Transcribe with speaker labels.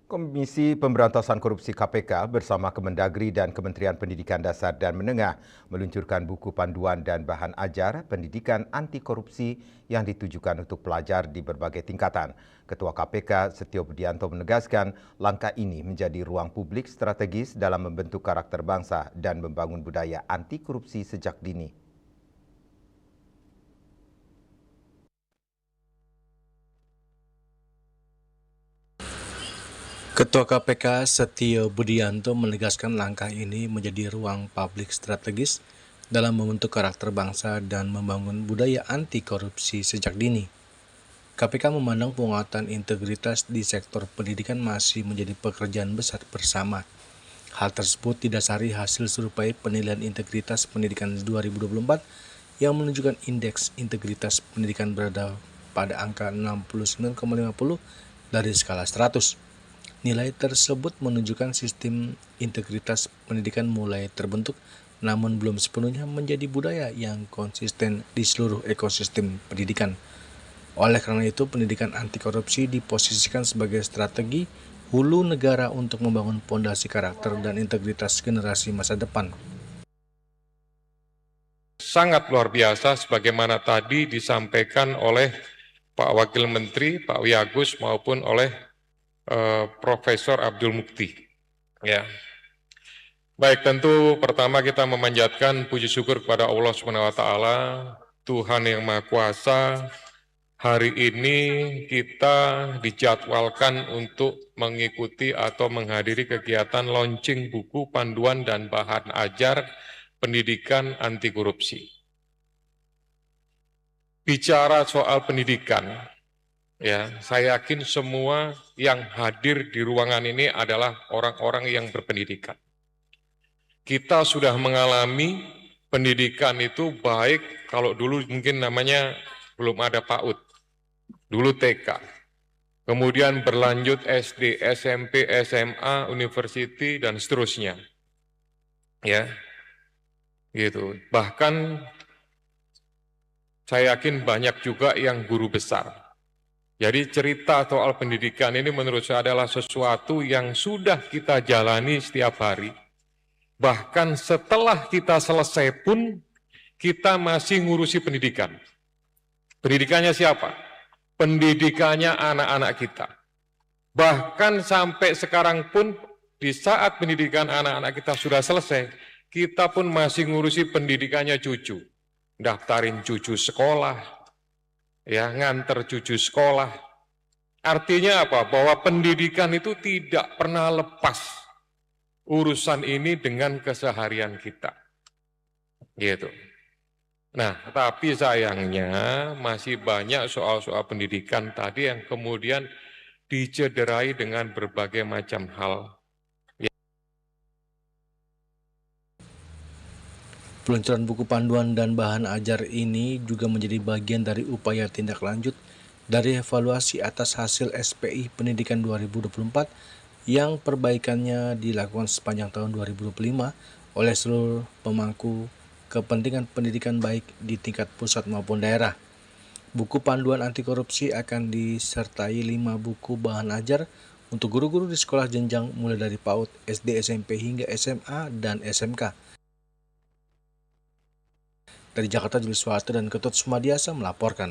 Speaker 1: Komisi Pemberantasan Korupsi KPK bersama Kemendagri dan Kementerian Pendidikan Dasar dan Menengah meluncurkan buku panduan dan bahan ajar pendidikan anti korupsi yang ditujukan untuk pelajar di berbagai tingkatan. Ketua KPK Setio Budianto menegaskan langkah ini menjadi ruang publik strategis dalam membentuk karakter bangsa dan membangun budaya anti korupsi sejak dini.
Speaker 2: Ketua KPK Setio Budianto menegaskan langkah ini menjadi ruang publik strategis dalam membentuk karakter bangsa dan membangun budaya anti korupsi sejak dini. KPK memandang penguatan integritas di sektor pendidikan masih menjadi pekerjaan besar bersama. Hal tersebut didasari hasil survei penilaian integritas pendidikan 2024 yang menunjukkan indeks integritas pendidikan berada pada angka 69,50 dari skala 100. Nilai tersebut menunjukkan sistem integritas pendidikan mulai terbentuk, namun belum sepenuhnya menjadi budaya yang konsisten di seluruh ekosistem pendidikan. Oleh karena itu, pendidikan anti korupsi diposisikan sebagai strategi hulu negara untuk membangun fondasi karakter dan integritas generasi masa depan.
Speaker 3: Sangat luar biasa sebagaimana tadi disampaikan oleh Pak Wakil Menteri, Pak Wiyagus maupun oleh Profesor Abdul Mukti. Ya. Baik, tentu pertama kita memanjatkan puji syukur kepada Allah SWT, Tuhan yang Maha Kuasa. Hari ini kita dijadwalkan untuk mengikuti atau menghadiri kegiatan launching buku panduan dan bahan ajar pendidikan anti korupsi. Bicara soal pendidikan, ya, saya yakin semua yang hadir di ruangan ini adalah orang-orang yang berpendidikan. Kita sudah mengalami pendidikan itu baik kalau dulu mungkin namanya belum ada PAUD, dulu TK, kemudian berlanjut SD, SMP, SMA, university, dan seterusnya. Ya, gitu. Bahkan saya yakin banyak juga yang guru besar. Jadi cerita soal pendidikan ini menurut saya adalah sesuatu yang sudah kita jalani setiap hari. Bahkan setelah kita selesai pun, kita masih ngurusi pendidikan. Pendidikannya siapa? Pendidikannya anak-anak kita. Bahkan sampai sekarang pun, di saat pendidikan anak-anak kita sudah selesai, kita pun masih ngurusi pendidikannya cucu. Daftarin cucu sekolah, ya, nganter cucu sekolah. Artinya apa? Bahwa pendidikan itu tidak pernah lepas urusan ini dengan keseharian kita. Gitu. Nah, tapi sayangnya masih banyak soal-soal pendidikan tadi yang kemudian dicederai dengan berbagai macam hal.
Speaker 2: Peluncuran buku panduan dan bahan ajar ini juga menjadi bagian dari upaya tindak lanjut dari evaluasi atas hasil SPI Pendidikan 2024 yang perbaikannya dilakukan sepanjang tahun 2025 oleh seluruh pemangku kepentingan pendidikan baik di tingkat pusat maupun daerah. Buku panduan anti korupsi akan disertai 5 buku bahan ajar untuk guru-guru di sekolah jenjang mulai dari PAUD, SD, SMP hingga SMA dan SMK. Dari Jakarta, Julius Warte dan Ketut Sumadiasa melaporkan.